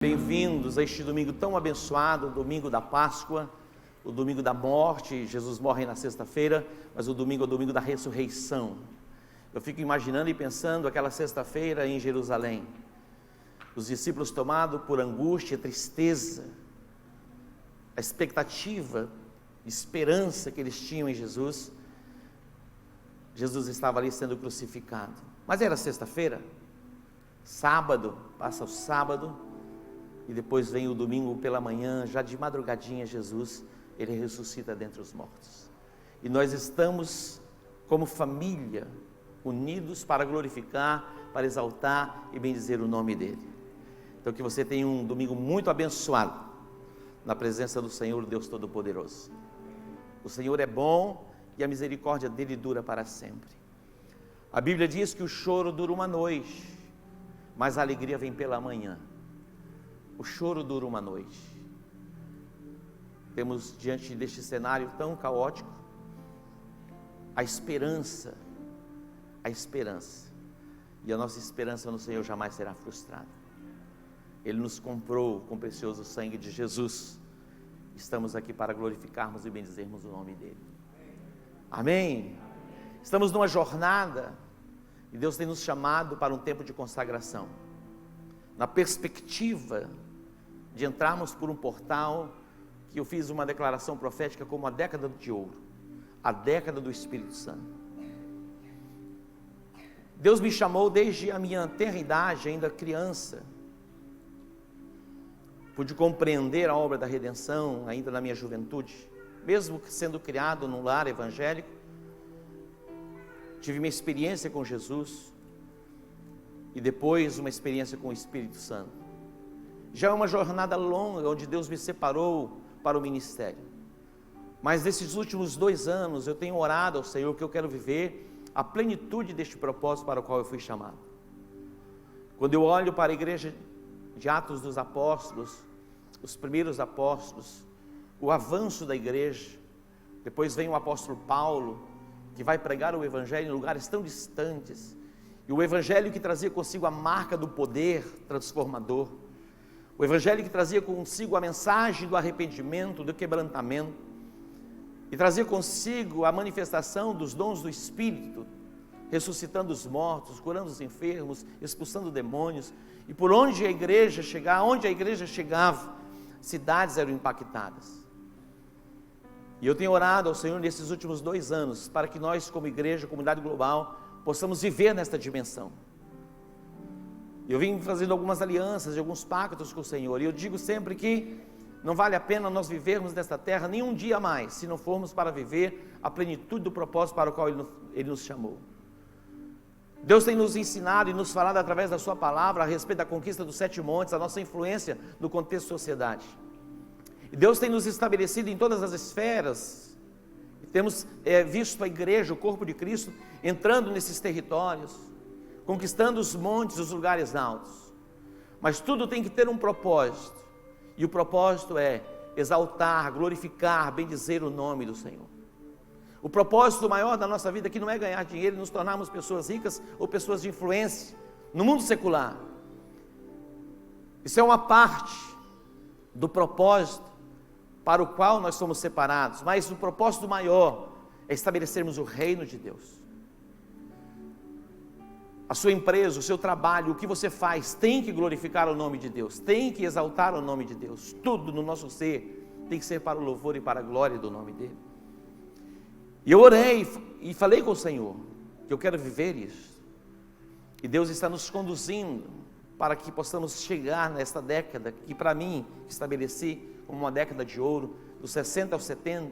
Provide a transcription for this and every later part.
Bem-vindos a este domingo tão abençoado, o domingo da Páscoa, o domingo da morte. Jesus morre na sexta-feira, mas o domingo é o domingo da ressurreição. Eu fico imaginando e pensando aquela sexta-feira em Jerusalém, os discípulos tomados por angústia, tristeza, a expectativa, esperança que eles tinham em Jesus. Jesus estava ali sendo crucificado, mas era sexta-feira, sábado, passa o sábado, e depois vem o domingo pela manhã, já de madrugadinha Jesus, ele ressuscita dentre os mortos. E nós estamos como família, unidos para glorificar, para exaltar e bendizer o nome dele. Então que você tenha um domingo muito abençoado, na presença do Senhor Deus Todo-Poderoso. O Senhor é bom e a misericórdia dele dura para sempre. A Bíblia diz que o choro dura uma noite, mas a alegria vem pela manhã. O choro dura uma noite. Temos diante deste cenário tão caótico, a esperança, e a nossa esperança no Senhor jamais será frustrada. Ele nos comprou com o precioso sangue de Jesus. Estamos aqui para glorificarmos e bendizermos o nome dele. Amém? Estamos numa jornada, e Deus tem nos chamado para um tempo de consagração, na perspectiva de entrarmos por um portal que eu fiz uma declaração profética como a década de ouro, a década do Espírito Santo. Deus me chamou desde a minha tenra idade, ainda criança. Pude compreender a obra da redenção ainda na minha juventude, mesmo sendo criado num lar evangélico. Tive uma experiência com Jesus e depois uma experiência com o Espírito Santo. Já é uma jornada longa, onde Deus me separou para o ministério. Mas nesses últimos 2 anos, eu tenho orado ao Senhor que eu quero viver a plenitude deste propósito para o qual eu fui chamado. Quando eu olho para a igreja de Atos dos Apóstolos, os primeiros apóstolos, o avanço da igreja, depois vem o apóstolo Paulo, que vai pregar o evangelho em lugares tão distantes, e o evangelho que trazia consigo a marca do poder transformador, o evangelho que trazia consigo a mensagem do arrependimento, do quebrantamento, e trazia consigo a manifestação dos dons do Espírito, ressuscitando os mortos, curando os enfermos, expulsando demônios, e por onde a igreja chegava, cidades eram impactadas. E eu tenho orado ao Senhor nesses últimos 2 anos, para que nós como igreja, comunidade global, possamos viver nesta dimensão. Eu vim fazendo algumas alianças e alguns pactos com o Senhor, e eu digo sempre que não vale a pena nós vivermos nesta terra nem um dia mais, se não formos para viver a plenitude do propósito para o qual Ele nos chamou. Deus tem nos ensinado e nos falado através da sua palavra a respeito da conquista dos 7 montes, a nossa influência no contexto de sociedade. E Deus tem nos estabelecido em todas as esferas, e temos visto a igreja, o corpo de Cristo, entrando nesses territórios, conquistando os montes, os lugares altos. Mas tudo tem que ter um propósito, e o propósito é exaltar, glorificar, bendizer o nome do Senhor. O propósito maior da nossa vida aqui não é ganhar dinheiro e nos tornarmos pessoas ricas ou pessoas de influência no mundo secular. Isso é uma parte do propósito para o qual nós somos separados, mas o propósito maior é estabelecermos o reino de Deus. A sua empresa, o seu trabalho, o que você faz, tem que glorificar o nome de Deus, tem que exaltar o nome de Deus. Tudo no nosso ser tem que ser para o louvor e para a glória do nome dele. E eu orei e falei com o Senhor que eu quero viver isso. E Deus está nos conduzindo para que possamos chegar nesta década que para mim estabeleci como uma década de ouro, dos 60 aos 70.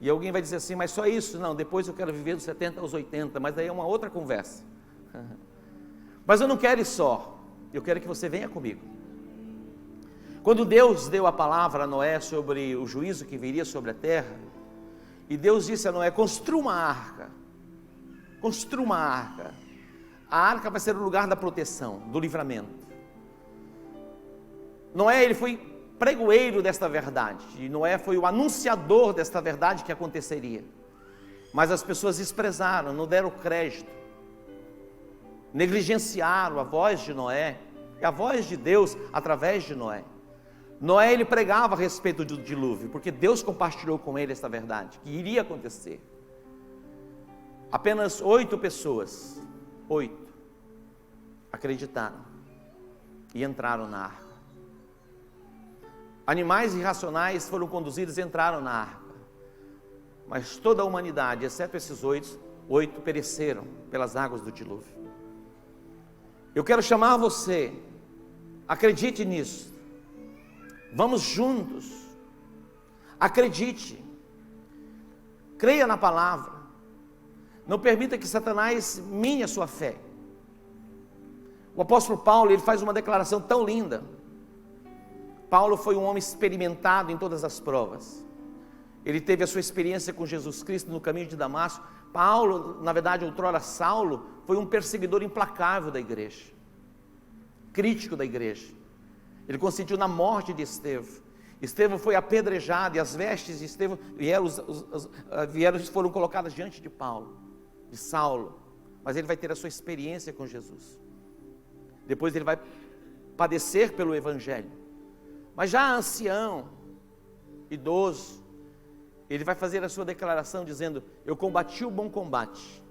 E alguém vai dizer assim, mas só isso? Não, depois eu quero viver dos 70 aos 80, mas daí é uma outra conversa. Mas eu não quero ir só, eu quero que você venha comigo. Quando Deus deu a palavra a Noé sobre o juízo que viria sobre a terra, e Deus disse a Noé, construa uma arca, a arca vai ser o lugar da proteção, do livramento. Noé, ele foi pregoeiro desta verdade, e Noé foi o anunciador desta verdade que aconteceria, mas as pessoas desprezaram, não deram crédito, negligenciaram a voz de Noé, É a voz de Deus através de Noé. Noé, ele pregava a respeito do dilúvio, porque Deus compartilhou com ele esta verdade, que iria acontecer. Apenas 8 pessoas, 8, acreditaram e entraram na arca. Animais irracionais foram conduzidos e entraram na arca. Mas toda a humanidade, exceto esses 8 pereceram pelas águas do dilúvio. Eu quero chamar você, acredite nisso. Vamos juntos. Acredite. Creia na palavra. Não permita que Satanás mine a sua fé. O apóstolo Paulo, ele faz uma declaração tão linda. Paulo foi um homem experimentado em todas as provas. Ele teve a sua experiência com Jesus Cristo no caminho de Damasco. Paulo, na verdade, outrora Saulo, foi um perseguidor implacável da igreja, crítico da igreja. Ele consentiu na morte de Estevão. Estevão foi apedrejado e as vestes de Estevão foram colocadas diante de Paulo, de Saulo. Mas ele vai ter a sua experiência com Jesus. Depois ele vai padecer pelo evangelho. Mas já ancião, idoso, ele vai fazer a sua declaração dizendo: eu combati o bom combate,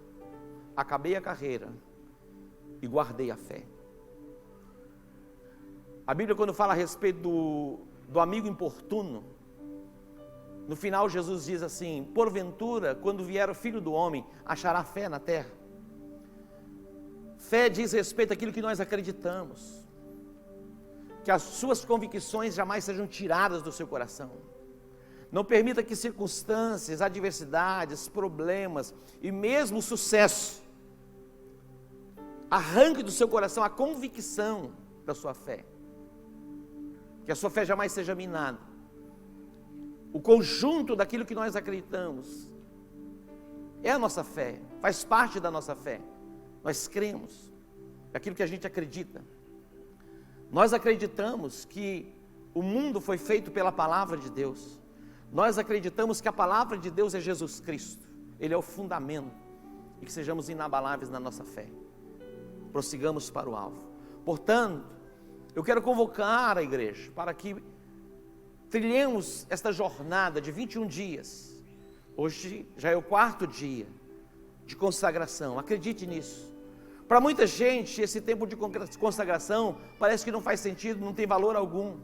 acabei a carreira e guardei a fé. A Bíblia, quando fala a respeito do amigo importuno, no final Jesus diz assim: porventura, quando vier o Filho do Homem, achará fé na terra? Fé diz respeito àquilo que nós acreditamos, que as suas convicções jamais sejam tiradas do seu coração. Não permita que circunstâncias, adversidades, problemas e mesmo o sucesso arranque do seu coração a convicção da sua fé. Que a sua fé jamais seja minada. O conjunto daquilo que nós acreditamos é a nossa fé, faz parte da nossa fé. Nós cremos naquilo que a gente acredita. Nós acreditamos que o mundo foi feito pela palavra de Deus. Nós acreditamos que a palavra de Deus é Jesus Cristo. Ele é o fundamento. E que sejamos inabaláveis na nossa fé. Prossigamos para o alvo. Portanto, eu quero convocar a igreja para que trilhemos esta jornada de 21 dias. Hoje já é o 4º dia de consagração. Acredite nisso. Para muita gente, esse tempo de consagração parece que não faz sentido, não tem valor algum.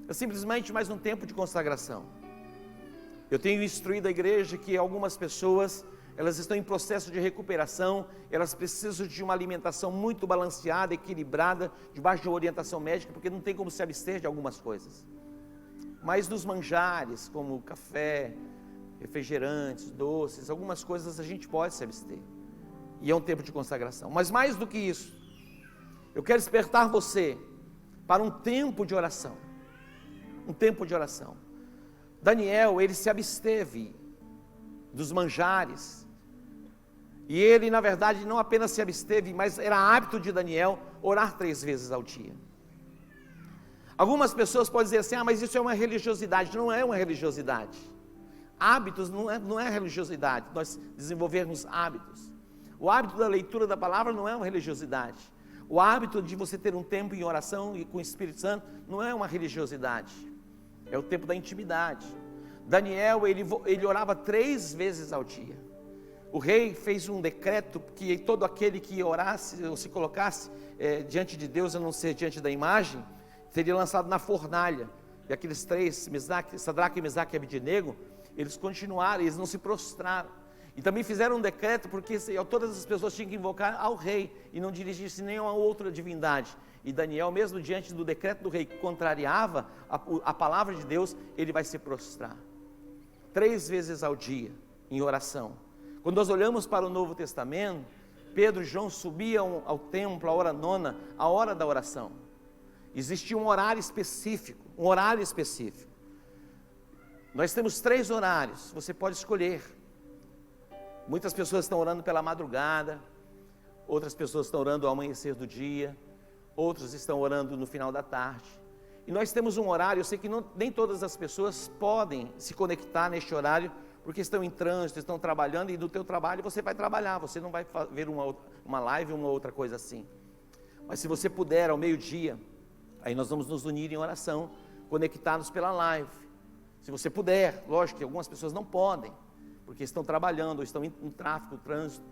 É simplesmente mais um tempo de consagração. Eu tenho instruído a igreja que algumas pessoas, elas estão em processo de recuperação, elas precisam de uma alimentação muito balanceada, equilibrada, debaixo de uma orientação médica, porque não tem como se abster de algumas coisas. Mas nos manjares, como café, refrigerantes, doces, algumas coisas a gente pode se abster. E é um tempo de consagração. Mas mais do que isso, eu quero despertar você para um tempo de oração. Um tempo de oração. Daniel, ele se absteve dos manjares. E ele, na verdade, não apenas se absteve, mas era hábito de Daniel orar 3 vezes ao dia. Algumas pessoas podem dizer assim: ah, mas isso é uma religiosidade. Não é uma religiosidade. Hábitos não é religiosidade, nós desenvolvermos hábitos. O hábito da leitura da palavra não é uma religiosidade. O hábito de você ter um tempo em oração e com o Espírito Santo não é uma religiosidade. É o tempo da intimidade. Daniel, ele orava 3 vezes ao dia. O rei fez um decreto que todo aquele que orasse ou se colocasse diante de Deus, a não ser diante da imagem, seria lançado na fornalha. E aqueles 3, Sadraque, Mesaque e Abednego, eles continuaram, eles não se prostraram. E também fizeram um decreto porque todas as pessoas tinham que invocar ao rei e não dirigir-se nem a outra divindade. E Daniel, mesmo diante do decreto do rei que contrariava a palavra de Deus, ele vai se prostrar 3 vezes ao dia em oração. Quando nós olhamos para o Novo Testamento, Pedro e João subiam ao templo, a hora 9, a hora da oração. Existia um horário específico, Nós temos 3 horários, você pode escolher. Muitas pessoas estão orando pela madrugada, outras pessoas estão orando ao amanhecer do dia, outros estão orando no final da tarde. E nós temos um horário, eu sei que nem todas as pessoas podem se conectar neste horário, porque estão em trânsito, estão trabalhando, e do teu trabalho você vai trabalhar, você não vai ver uma live, uma outra coisa assim. Mas se você puder, ao meio-dia, aí nós vamos nos unir em oração, conectados pela live. Se você puder, lógico que algumas pessoas não podem, porque estão trabalhando, ou estão em tráfego, trânsito,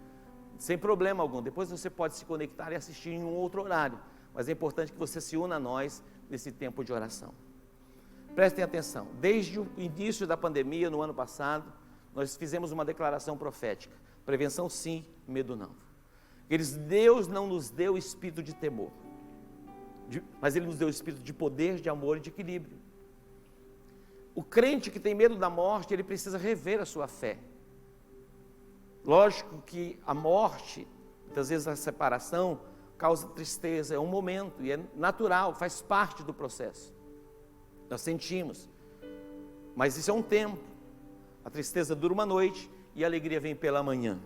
sem problema algum. Depois você pode se conectar e assistir em um outro horário, mas é importante que você se una a nós nesse tempo de oração. Prestem atenção, desde o início da pandemia, no ano passado, nós fizemos uma declaração profética: prevenção sim, medo não. Deus não nos deu espírito de temor, mas Ele nos deu espírito de poder, de amor e de equilíbrio. O crente que tem medo da morte, ele precisa rever a sua fé. Lógico que a morte, muitas vezes a separação, causa tristeza, é um momento, e é natural, faz parte do processo. Nós sentimos, mas isso é um tempo. A tristeza dura uma noite e a alegria vem pela manhã.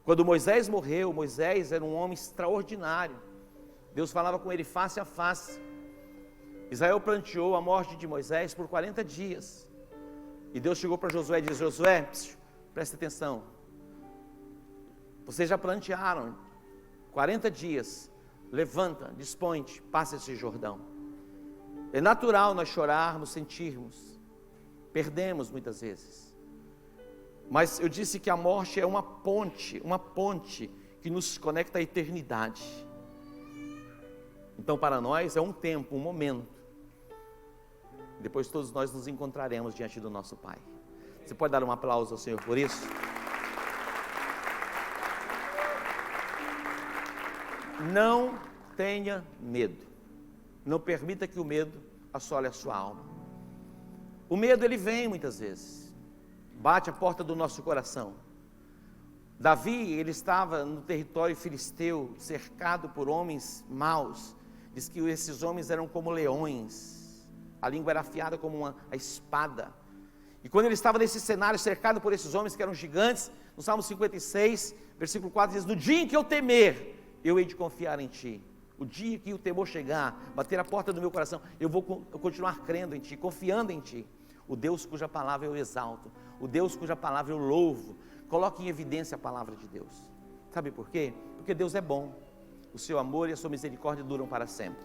Quando Moisés morreu, Moisés era um homem extraordinário. Deus falava com ele face a face. Israel planteou a morte de Moisés por 40 dias. E Deus chegou para Josué e disse: Josué, presta atenção. Vocês já plantearam 40 dias. Levanta, dispõe-te, passa esse Jordão. É natural nós chorarmos, sentirmos. Perdemos muitas vezes. Mas eu disse que a morte é uma ponte que nos conecta à eternidade. Então para nós é um tempo, um momento. Depois todos nós nos encontraremos diante do nosso Pai. Você pode dar um aplauso ao Senhor por isso? Não tenha medo. Não permita que o medo assole a sua alma. O medo, ele vem muitas vezes, bate a porta do nosso coração. Davi, ele estava no território filisteu, cercado por homens maus. Diz que esses homens eram como leões, a língua era afiada como a espada. E quando ele estava nesse cenário, cercado por esses homens que eram gigantes, no Salmo 56, versículo 4 diz: no dia em que eu temer, eu hei de confiar em ti. O dia que o temor chegar, bater a porta do meu coração, eu vou continuar crendo em ti, confiando em ti. O Deus cuja palavra eu exalto, o Deus cuja palavra eu louvo. Coloque em evidência a palavra de Deus. Sabe por quê? Porque Deus é bom. O seu amor e a sua misericórdia duram para sempre.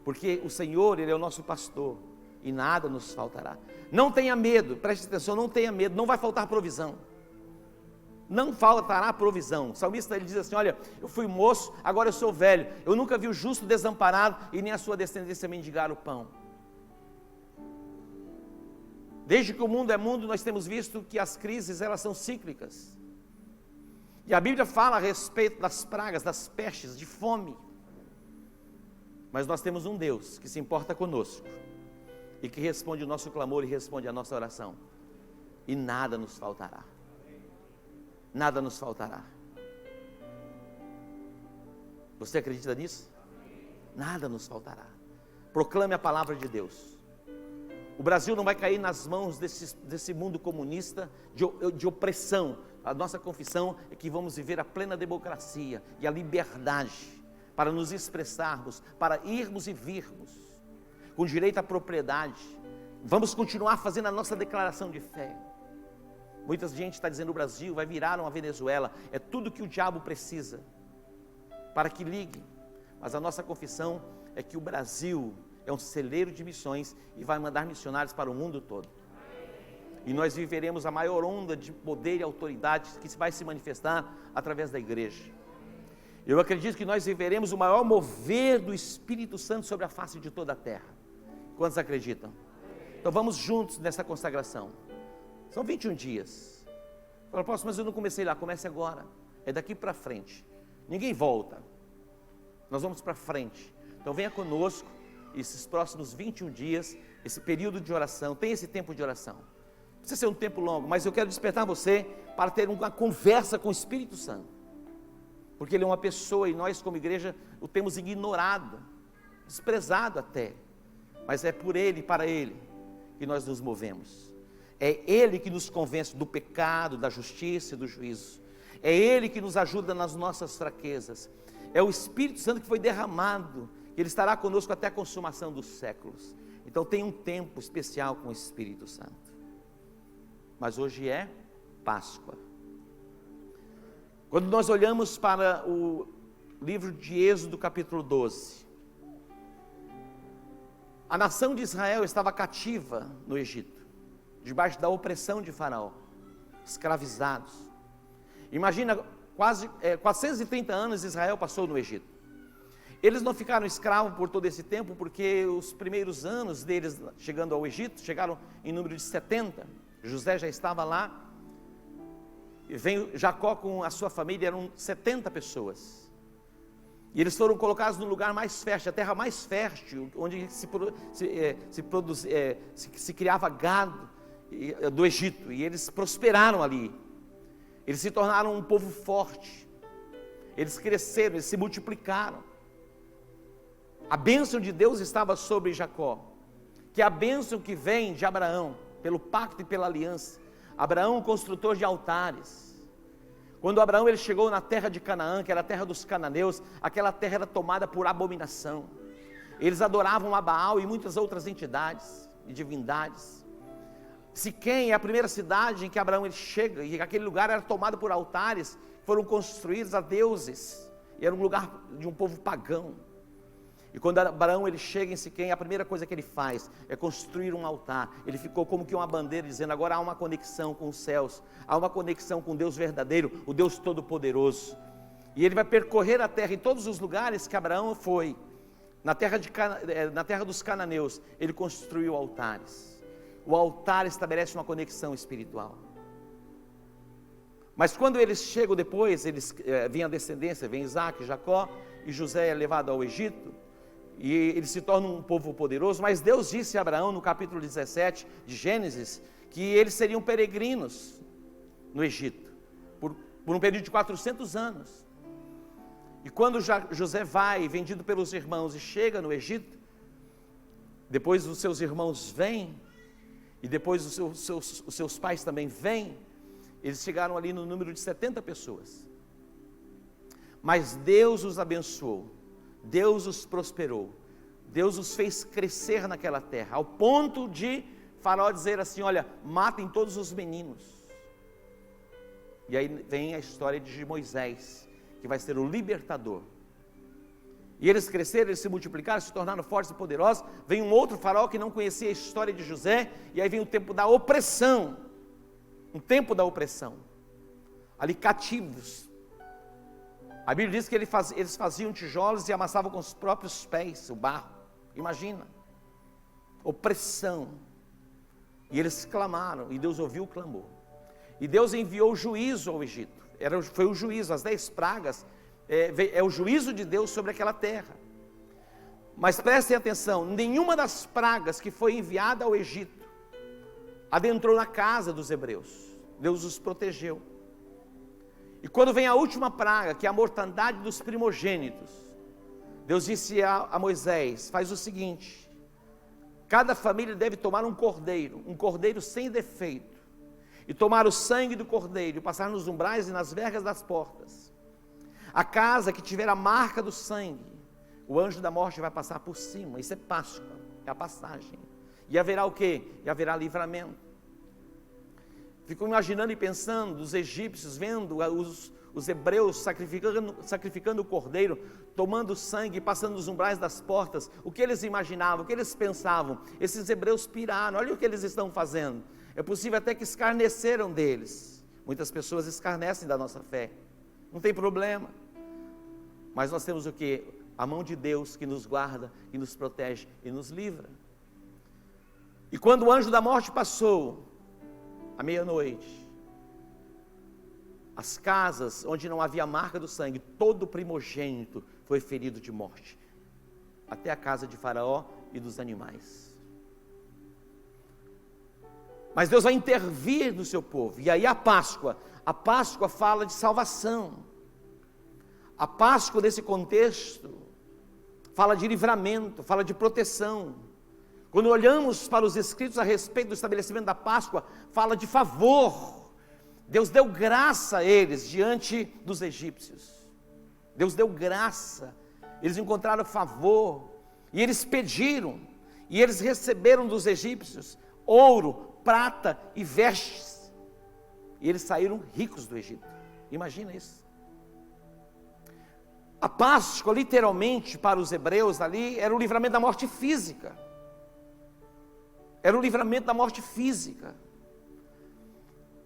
Porque o Senhor, Ele é o nosso pastor e nada nos faltará. Não tenha medo, preste atenção, não tenha medo, não vai faltar provisão. Não faltará provisão. O salmista, ele diz assim: olha, eu fui moço, agora eu sou velho. Eu nunca vi o justo desamparado e nem a sua descendência mendigar o pão. Desde que o mundo é mundo, nós temos visto que as crises, elas são cíclicas. E a Bíblia fala a respeito das pragas, das pestes, de fome. Mas nós temos um Deus que se importa conosco e que responde o nosso clamor e responde a nossa oração. E nada nos faltará. Nada nos faltará. Você acredita nisso? Nada nos faltará. Proclame a palavra de Deus. O Brasil não vai cair nas mãos desse mundo comunista de opressão. A nossa confissão é que vamos viver a plena democracia e a liberdade para nos expressarmos, para irmos e virmos, com direito à propriedade. Vamos continuar fazendo a nossa declaração de fé. Muita gente está dizendo: o Brasil vai virar uma Venezuela. É tudo que o diabo precisa para que ligue. Mas a nossa confissão é que o Brasil é um celeiro de missões e vai mandar missionários para o mundo todo. E nós viveremos a maior onda de poder e autoridade que vai se manifestar através da igreja. Eu acredito que nós viveremos o maior mover do Espírito Santo sobre a face de toda a terra. Quantos acreditam? Então vamos juntos nessa consagração. São 21 dias. Fala: apóstolo, mas eu não comecei lá. Comece agora. É daqui para frente. Ninguém volta. Nós vamos para frente. Então venha conosco esses próximos 21 dias, esse período de oração. Tem esse tempo de oração. Não precisa ser um tempo longo, mas eu quero despertar você para ter uma conversa com o Espírito Santo. Porque Ele é uma pessoa e nós como igreja o temos ignorado, desprezado até. Mas é por Ele e para Ele que nós nos movemos. É Ele que nos convence do pecado, da justiça e do juízo. É Ele que nos ajuda nas nossas fraquezas. É o Espírito Santo que foi derramado. Ele estará conosco até a consumação dos séculos. Então tem um tempo especial com o Espírito Santo. Mas hoje é Páscoa. Quando nós olhamos para livro de Êxodo, capítulo 12. A nação de Israel estava cativa no Egito, debaixo da opressão de Faraó, escravizados. Imagina, quase 430 anos Israel passou no Egito. Eles não ficaram escravos por todo esse tempo, porque os primeiros anos deles chegando ao Egito, chegaram em número de 70, José já estava lá, e veio Jacó com a sua família, eram 70 pessoas. E eles foram colocados no lugar mais fértil, a terra mais fértil, onde se criava gado do Egito. E eles prosperaram ali. Eles se tornaram um povo forte. Eles cresceram, eles se multiplicaram. A bênção de Deus estava sobre Jacó, que é a bênção que vem de Abraão, pelo pacto e pela aliança. Abraão, construtor de altares. Quando Abraão ele chegou na terra de Canaã, que era a terra dos cananeus, aquela terra era tomada por abominação. Eles adoravam a Baal e muitas outras entidades e divindades. Siquém é a primeira cidade em que Abraão ele chega, e aquele lugar era tomado por altares, foram construídos a deuses, e era um lugar de um povo pagão. E quando Abraão ele chega em Siquém, a primeira coisa que ele faz é construir um altar. Ele ficou como que uma bandeira dizendo: agora há uma conexão com os céus, há uma conexão com o Deus verdadeiro, o Deus Todo-Poderoso. E ele vai percorrer a terra em todos os lugares que Abraão foi. Na terra dos cananeus, ele construiu altares. O altar estabelece uma conexão espiritual. Mas quando eles chegam depois, vem a descendência, vem Isaac, Jacó, e José é levado ao Egito. E ele se torna um povo poderoso, mas Deus disse a Abraão no capítulo 17 de Gênesis, que eles seriam peregrinos no Egito, por um período de 400 anos. E quando José vai, vendido pelos irmãos, e chega no Egito, depois os seus irmãos vêm, e depois os seus pais também vêm, eles chegaram ali no número de 70 pessoas. Mas Deus os abençoou. Deus os prosperou, Deus os fez crescer naquela terra, ao ponto de Faraó dizer assim: olha, matem todos os meninos. E aí vem a história de Moisés, que vai ser o libertador. E eles cresceram, eles se multiplicaram, se tornaram fortes e poderosos. Vem um outro Faraó que não conhecia a história de José, e aí vem o tempo da opressão, um tempo da opressão, ali cativos. A Bíblia diz que eles faziam tijolos e amassavam com os próprios pés o barro. Imagina, opressão. E eles clamaram, e Deus ouviu o clamor. E Deus enviou juízo ao Egito. Foi o juízo, as 10 pragas, é o juízo de Deus sobre aquela terra. Mas prestem atenção, nenhuma das pragas que foi enviada ao Egito adentrou na casa dos hebreus. Deus os protegeu. E quando vem a última praga, que é a mortandade dos primogênitos, Deus disse a Moisés: faz o seguinte, cada família deve tomar um cordeiro sem defeito, e tomar o sangue do cordeiro, e passar nos umbrais e nas vergas das portas. A casa que tiver a marca do sangue, o anjo da morte vai passar por cima. Isso é Páscoa, é a passagem. E haverá o quê? E haverá livramento. Fico imaginando e pensando, os egípcios vendo os hebreus sacrificando o cordeiro, tomando sangue, passando nos umbrais das portas. O que eles imaginavam, o que eles pensavam? Esses hebreus piraram, olha o que eles estão fazendo. É possível até que escarneceram deles. Muitas pessoas escarnecem da nossa fé, não tem problema. Mas nós temos o quê? A mão de Deus que nos guarda, que nos protege e nos livra. E quando o anjo da morte passou, à meia-noite, as casas onde não havia marca do sangue, todo primogênito foi ferido de morte, até a casa de Faraó e dos animais. Mas Deus vai intervir no seu povo. E aí a Páscoa fala de salvação. A Páscoa, nesse contexto, fala de livramento, fala de proteção. Quando olhamos para os escritos a respeito do estabelecimento da Páscoa, fala de favor. Deus deu graça a eles diante dos egípcios. Deus deu graça. Eles encontraram favor. E eles pediram. E eles receberam dos egípcios ouro, prata e vestes. E eles saíram ricos do Egito. Imagina isso. A Páscoa, literalmente, para os hebreus ali, era o livramento da morte física. Era o livramento da morte física.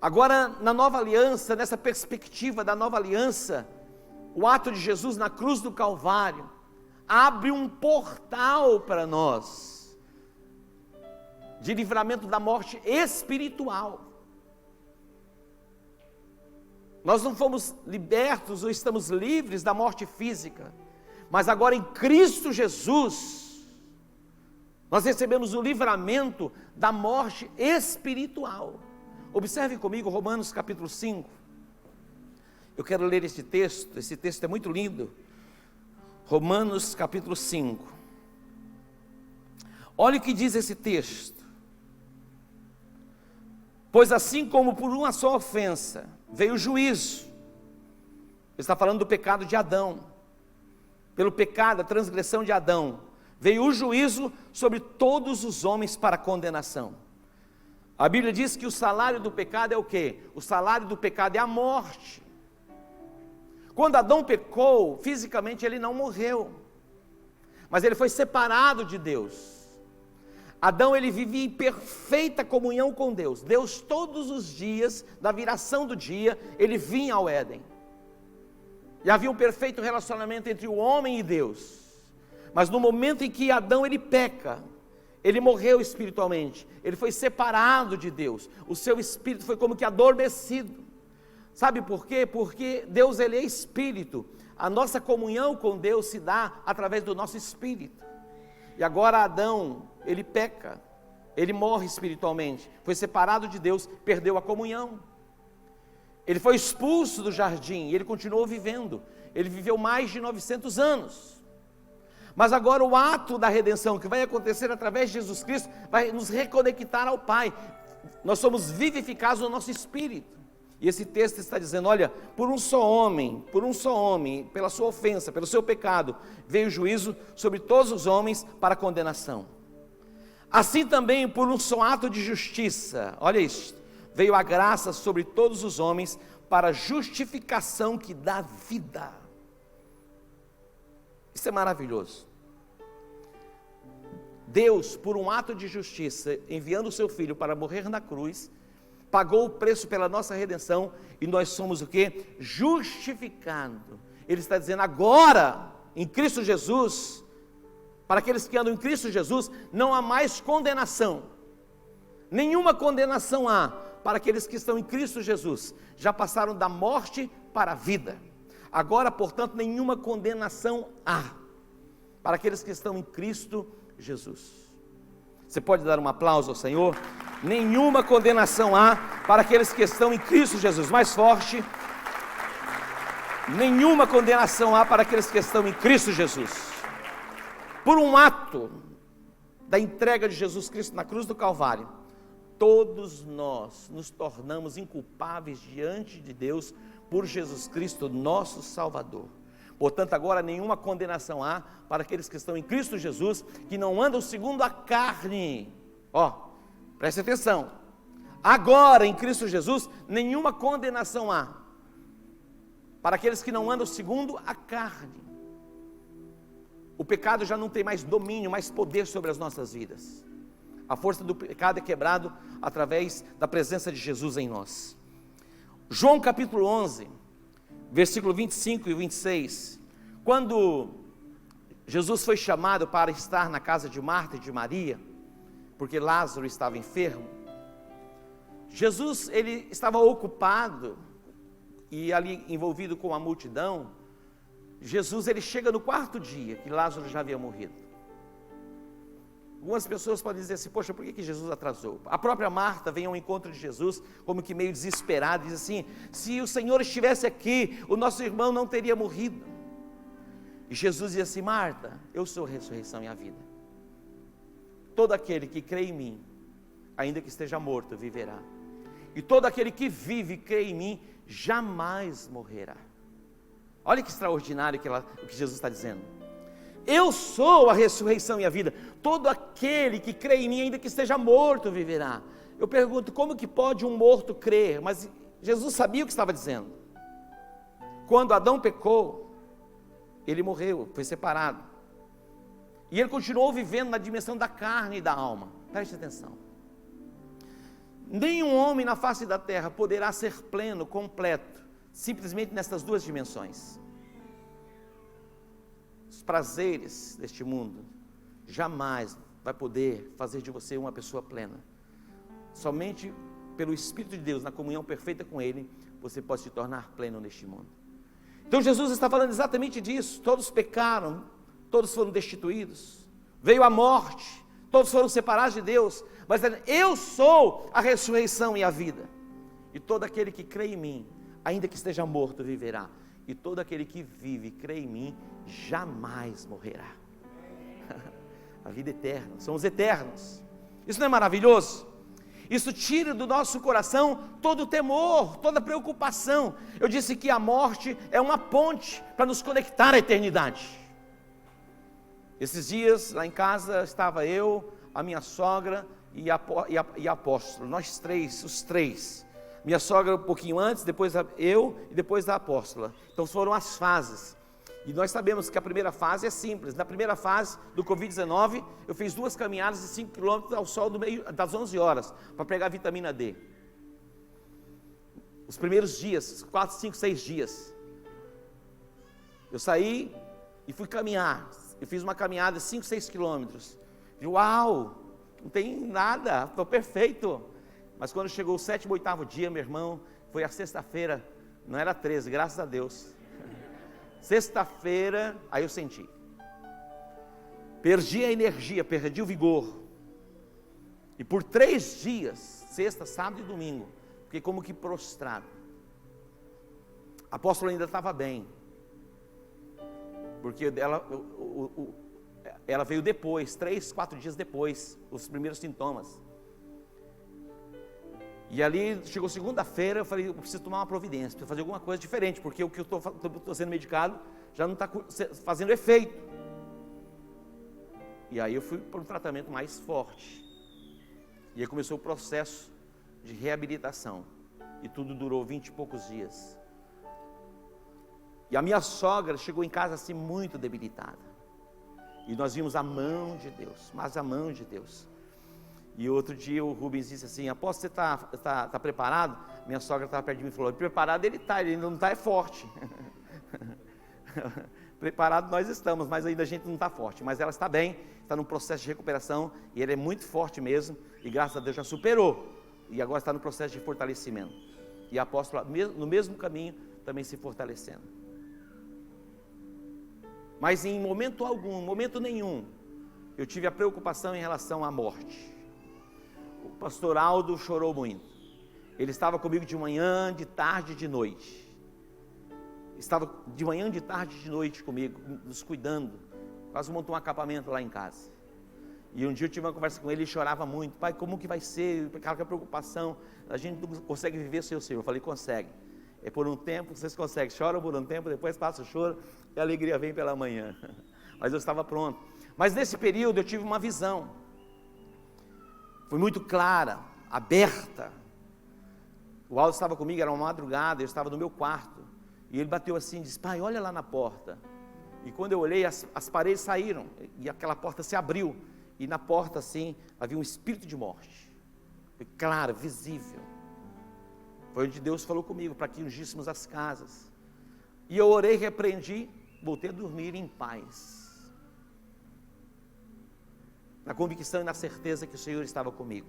Agora, na nova aliança, nessa perspectiva da nova aliança, o ato de Jesus na cruz do Calvário abre um portal para nós, de livramento da morte espiritual. Nós não fomos libertos ou estamos livres da morte física, mas agora em Cristo Jesus, nós recebemos o livramento da morte espiritual. Observe comigo Romanos capítulo 5, eu quero ler esse texto é muito lindo, Romanos capítulo 5, olha o que diz esse texto: pois assim como por uma só ofensa veio o juízo, ele está falando do pecado de Adão, pelo pecado, a transgressão de Adão, veio o juízo sobre todos os homens para condenação. A Bíblia diz que o salário do pecado é o quê? O salário do pecado é a morte. Quando Adão pecou, fisicamente ele não morreu, mas ele foi separado de Deus. Adão, ele vivia em perfeita comunhão com Deus. Deus todos os dias, da viração do dia, ele vinha ao Éden. E havia um perfeito relacionamento entre o homem e Deus. Mas no momento em que Adão ele peca, ele morreu espiritualmente, ele foi separado de Deus, o seu espírito foi como que adormecido. Sabe por quê? Porque Deus ele é espírito, a nossa comunhão com Deus se dá através do nosso espírito. E agora Adão, ele peca, ele morre espiritualmente, foi separado de Deus, perdeu a comunhão. Ele foi expulso do jardim, e ele continuou vivendo, ele viveu mais de 900 anos. Mas agora o ato da redenção que vai acontecer através de Jesus Cristo vai nos reconectar ao Pai. Nós somos vivificados no nosso espírito. E esse texto está dizendo, olha, por um só homem, pela sua ofensa, pelo seu pecado, veio o juízo sobre todos os homens para condenação. Assim também por um só ato de justiça, olha isso, veio a graça sobre todos os homens para justificação que dá vida. Isso é maravilhoso. Deus, por um ato de justiça, enviando o seu Filho para morrer na cruz, pagou o preço pela nossa redenção, e nós somos o quê? Justificado. Ele está dizendo agora, em Cristo Jesus, para aqueles que andam em Cristo Jesus, não há mais condenação, nenhuma condenação há, para aqueles que estão em Cristo Jesus, já passaram da morte para a vida. Agora, portanto, nenhuma condenação há, para aqueles que estão em Cristo Jesus. Você pode dar um aplauso ao Senhor? Nenhuma condenação há para aqueles que estão em Cristo Jesus. Mais forte. Nenhuma condenação há para aqueles que estão em Cristo Jesus. Por um ato da entrega de Jesus Cristo na cruz do Calvário, todos nós nos tornamos inculpáveis diante de Deus por Jesus Cristo, nosso Salvador. Portanto, agora nenhuma condenação há para aqueles que estão em Cristo Jesus, que não andam segundo a carne. Preste atenção. Agora em Cristo Jesus, nenhuma condenação há para aqueles que não andam segundo a carne. O pecado já não tem mais domínio, mais poder sobre as nossas vidas. A força do pecado é quebrado através da presença de Jesus em nós. João capítulo 11, versículo 25 e 26, quando Jesus foi chamado para estar na casa de Marta e de Maria, porque Lázaro estava enfermo, Jesus ele estava ocupado e ali envolvido com a multidão. Jesus ele chega no quarto dia que Lázaro já havia morrido. Algumas pessoas podem dizer assim, poxa, por que Jesus atrasou? A própria Marta vem ao encontro de Jesus, como que meio desesperada, diz assim, se o Senhor estivesse aqui, o nosso irmão não teria morrido. E Jesus diz assim, Marta, eu sou a ressurreição e a vida. Todo aquele que crê em mim, ainda que esteja morto, viverá. E todo aquele que vive e crê em mim, jamais morrerá. Olha que extraordinário o que Jesus está dizendo. Eu sou a ressurreição e a vida. Todo aquele que crê em mim, ainda que esteja morto, viverá. Eu pergunto, como que pode um morto crer? Mas Jesus sabia o que estava dizendo. Quando Adão pecou, ele morreu, foi separado. E ele continuou vivendo na dimensão da carne e da alma. Preste atenção. Nenhum homem na face da terra poderá ser pleno, completo, simplesmente nessas duas dimensões. Os prazeres deste mundo jamais vai poder fazer de você uma pessoa plena. Somente pelo Espírito de Deus, na comunhão perfeita com Ele, você pode se tornar pleno neste mundo. Então Jesus está falando exatamente disso. Todos pecaram, todos foram destituídos, veio a morte, todos foram separados de Deus, mas eu sou a ressurreição e a vida, e todo aquele que crê em mim, ainda que esteja morto, viverá, e todo aquele que vive e crê em mim, jamais morrerá. A vida eterna, somos eternos. Isso não é maravilhoso? Isso tira do nosso coração todo o temor, toda a preocupação. Eu disse que a morte é uma ponte para nos conectar à eternidade. Esses dias, lá em casa, estava eu, a minha sogra e a apóstola, nós três, os três. Minha sogra um pouquinho antes, depois eu e depois a apóstola. Então foram as fases. E nós sabemos que a primeira fase é simples. Na primeira fase do Covid-19, eu fiz 2 caminhadas de 5 km ao sol das 11 horas, para pegar vitamina D. Os primeiros dias, 4, 5, 6 dias. Eu saí e fui caminhar. Eu fiz uma caminhada de 5, 6 quilômetros. Uau, não tem nada, estou perfeito. Mas quando chegou o 7º, 8º dia, meu irmão, foi a sexta-feira, não era 13, graças a Deus. Sexta-feira, aí eu senti. Perdi a energia, perdi o vigor. E por 3 dias, sexta, sábado e domingo, fiquei como que prostrado. A apóstola ainda estava bem. Porque ela veio depois, 3, 4 dias depois, os primeiros sintomas. E ali, chegou segunda-feira, eu falei, eu preciso tomar uma providência, preciso fazer alguma coisa diferente, porque o que eu estou sendo medicado já não está fazendo efeito. E aí eu fui para um tratamento mais forte. E aí começou o processo de reabilitação. E tudo durou 20 e poucos dias. E a minha sogra chegou em casa assim muito debilitada. E nós vimos a mão de Deus, mas a mão de Deus. E outro dia o Rubens disse assim, apóstolo, você está preparado? Minha sogra estava perto de mim e falou, preparado ele está, ele ainda não está, é forte. Preparado nós estamos, mas ainda a gente não está forte. Mas ela está bem, está num processo de recuperação, e ele é muito forte mesmo, e graças a Deus já superou. E agora está no processo de fortalecimento. E a apóstola, no mesmo caminho, também se fortalecendo. Mas em momento algum, momento nenhum, eu tive a preocupação em relação à morte. O pastor Aldo chorou muito. Ele estava comigo de manhã, de tarde e de noite. Estava de manhã, de tarde e de noite comigo, nos cuidando. Quase montou um acampamento lá em casa. E um dia eu tive uma conversa com ele e chorava muito. Pai, como que vai ser? Aquela preocupação. A gente não consegue viver sem o Senhor. Eu falei, consegue. É por um tempo, vocês conseguem. Choram por um tempo, depois passa o choro e a alegria vem pela manhã. Mas eu estava pronto. Mas nesse período eu tive uma visão. Foi muito clara, aberta. O Aldo estava comigo, era uma madrugada, eu estava no meu quarto. E ele bateu assim e disse, pai, olha lá na porta. E quando eu olhei, as paredes saíram. E aquela porta se abriu. E na porta assim, havia um espírito de morte. Foi claro, visível. Foi onde Deus falou comigo, para que ungíssemos as casas. E eu orei, repreendi, voltei a dormir em paz. Na convicção e na certeza que o Senhor estava comigo.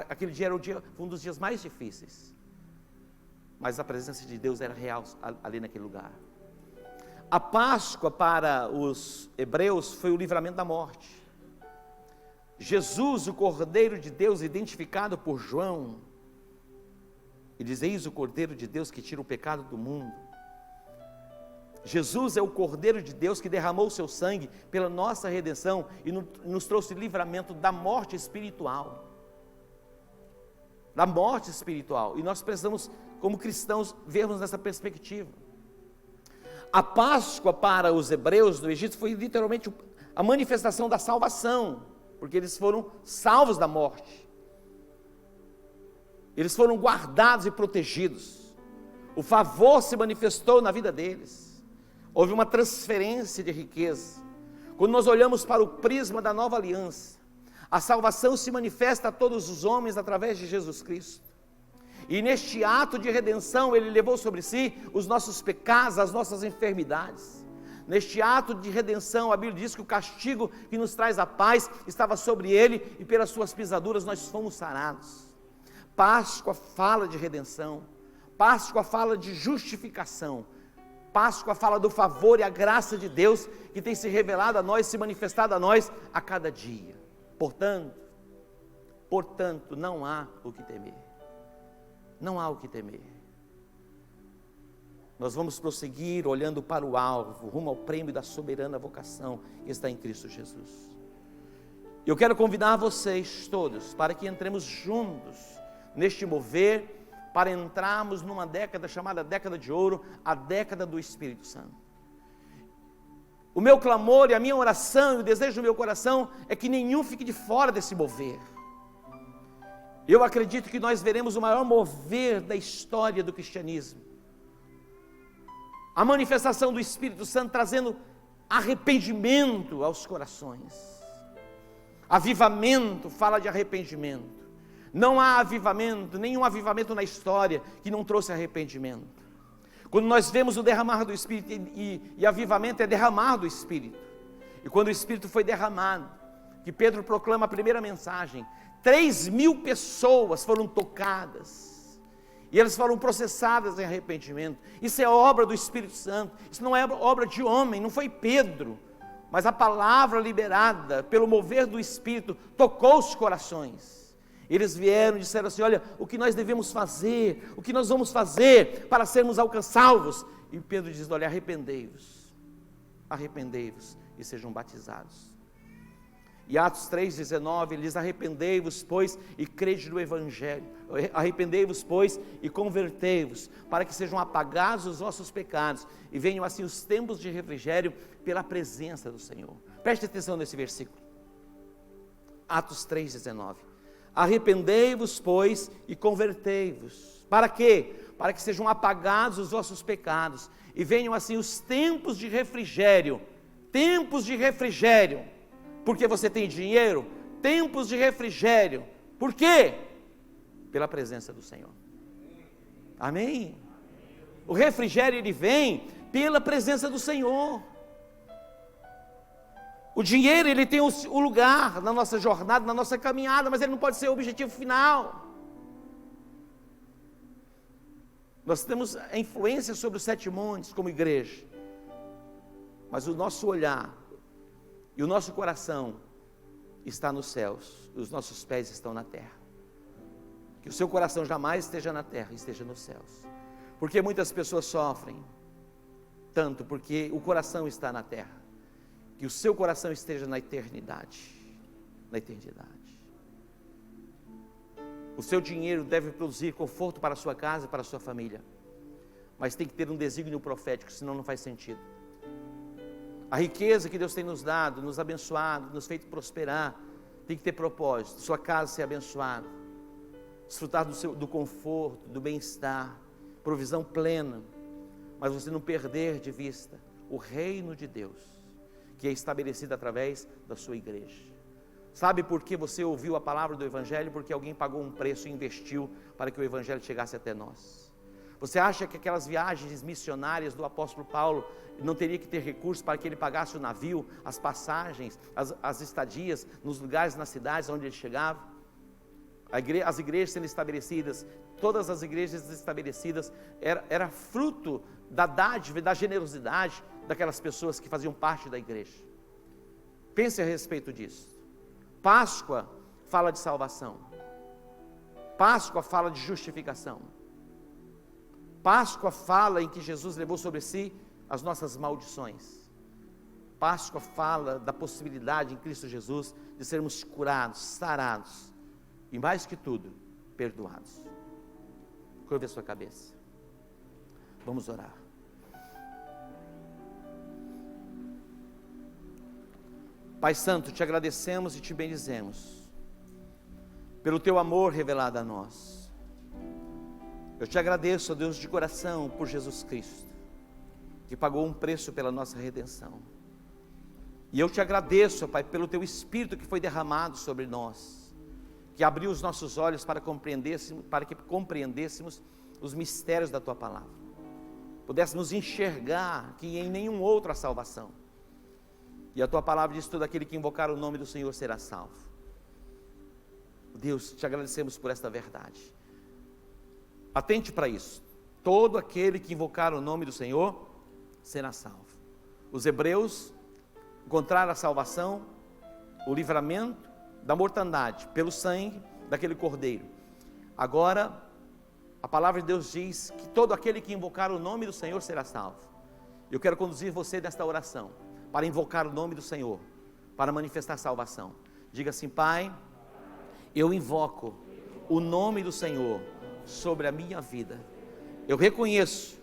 Aquele dia foi um dos dias mais difíceis. Mas a presença de Deus era real ali naquele lugar. A Páscoa para os hebreus foi o livramento da morte. Jesus, o Cordeiro de Deus, identificado por João, e diz, eis o Cordeiro de Deus que tira o pecado do mundo. Jesus é o Cordeiro de Deus que derramou o seu sangue pela nossa redenção e nos trouxe livramento da morte espiritual. Da morte espiritual. E nós precisamos, como cristãos, vermos nessa perspectiva. A Páscoa para os hebreus do Egito foi literalmente a manifestação da salvação, porque eles foram salvos da morte. Eles foram guardados e protegidos. O favor se manifestou na vida deles. houve uma transferência de riqueza. Quando nós olhamos para o prisma da nova aliança, a salvação se manifesta a todos os homens através de Jesus Cristo. E neste ato de redenção, Ele levou sobre si os nossos pecados, as nossas enfermidades. Neste ato de redenção, a Bíblia diz que o castigo que nos traz a paz estava sobre Ele, e pelas suas pisaduras nós fomos sarados. Páscoa fala de redenção, Páscoa fala de justificação, Páscoa fala do favor e a graça de Deus que tem se revelado a nós, se manifestado a nós a cada dia. Portanto, não há o que temer. Não há o que temer. Nós vamos prosseguir olhando para o alvo, rumo ao prêmio da soberana vocação que está em Cristo Jesus. Eu quero convidar vocês todos para que entremos juntos neste mover, para entrarmos numa década chamada década de ouro, a década do Espírito Santo. O meu clamor e a minha oração e o desejo do meu coração é que nenhum fique de fora desse mover. Eu acredito que nós veremos o maior mover da história do cristianismo. A manifestação do Espírito Santo trazendo arrependimento aos corações. Avivamento fala de arrependimento. Não há avivamento, nenhum avivamento na história que não trouxe arrependimento. Quando nós vemos o derramar do Espírito, e avivamento é derramar do Espírito. E quando o Espírito foi derramado, que Pedro proclama a primeira mensagem, 3.000 pessoas foram tocadas, e elas foram processadas em arrependimento. Isso é obra do Espírito Santo, isso não é obra de homem, não foi Pedro, mas a palavra liberada pelo mover do Espírito tocou os corações. Eles vieram e disseram assim: olha, o que nós devemos fazer, o que nós vamos fazer para sermos salvos? E Pedro diz: olha, arrependei-vos e sejam batizados. E Atos 3,19, ele diz: arrependei-vos, pois, e crede no Evangelho. Arrependei-vos, pois, e convertei-vos, para que sejam apagados os vossos pecados, e venham assim os tempos de refrigério pela presença do Senhor. Preste atenção nesse versículo. Atos 3,19. Arrependei-vos, pois, e convertei-vos. Para quê? Para que sejam apagados os vossos pecados, e venham assim os tempos de refrigério. Tempos de refrigério. Porque você tem dinheiro? Tempos de refrigério. Por quê? Pela presença do Senhor. Amém? O refrigério, ele vem pela presença do Senhor. O dinheiro, ele tem o lugar na nossa jornada, na nossa caminhada, mas ele não pode ser o objetivo final. Nós temos a influência sobre os 7 montes como igreja, mas o nosso olhar e o nosso coração está nos céus, e os nossos pés estão na terra. Que o seu coração jamais esteja na terra, esteja nos céus. Porque muitas pessoas sofrem tanto porque o coração está na terra. Que o seu coração esteja na eternidade. Na eternidade. O seu dinheiro deve produzir conforto para a sua casa e para a sua família. Mas tem que ter um desígnio profético, senão não faz sentido. A riqueza que Deus tem nos dado, nos abençoado, nos feito prosperar, tem que ter propósito. Sua casa ser abençoada, desfrutar do conforto, do bem-estar, provisão plena, mas você não perder de vista o reino de Deus, que é estabelecido através da sua igreja. Sabe por que você ouviu a palavra do Evangelho? Porque alguém pagou um preço e investiu para que o Evangelho chegasse até nós. Você acha que aquelas viagens missionárias do apóstolo Paulo não teria que ter recursos para que ele pagasse o navio, as passagens, as estadias nos lugares, nas cidades onde ele chegava? As igrejas sendo estabelecidas, todas as igrejas estabelecidas, era fruto da dádiva e da generosidade daquelas pessoas que faziam parte da igreja. Pense a respeito disso. Páscoa fala de salvação. Páscoa fala de justificação. Páscoa fala em que Jesus levou sobre si as nossas maldições. Páscoa fala da possibilidade em Cristo Jesus de sermos curados, sarados e, mais que tudo, perdoados. Curve a sua cabeça. Vamos orar. Pai Santo, te agradecemos e te bendizemos pelo teu amor revelado a nós. Eu te agradeço, ó Deus, de coração por Jesus Cristo. que pagou um preço pela nossa redenção. E eu te agradeço, Pai, pelo Teu Espírito que foi derramado sobre nós, que abriu os nossos olhos para que compreendêssemos os mistérios da Tua palavra, pudéssemos enxergar que em nenhum outro há salvação. E a Tua palavra diz: todo aquele que invocar o nome do Senhor será salvo. Deus, te agradecemos por esta verdade. Atente para isso. Todo aquele que invocar o nome do Senhor será salvo. Os hebreus encontraram a salvação, o livramento da mortandade pelo sangue daquele cordeiro. Agora a palavra de Deus diz que todo aquele que invocar o nome do Senhor será salvo. Eu quero conduzir você nesta oração para invocar o nome do Senhor, para manifestar salvação. Diga assim: Pai, eu invoco o nome do Senhor sobre a minha vida. Eu reconheço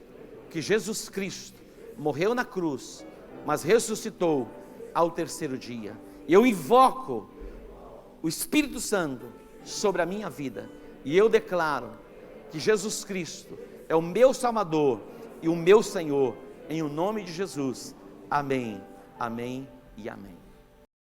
que Jesus Cristo morreu na cruz, mas ressuscitou ao terceiro dia. Eu invoco o Espírito Santo sobre a minha vida, e eu declaro que Jesus Cristo é o meu Salvador e o meu Senhor, em o nome de Jesus. Amém, amém e amém.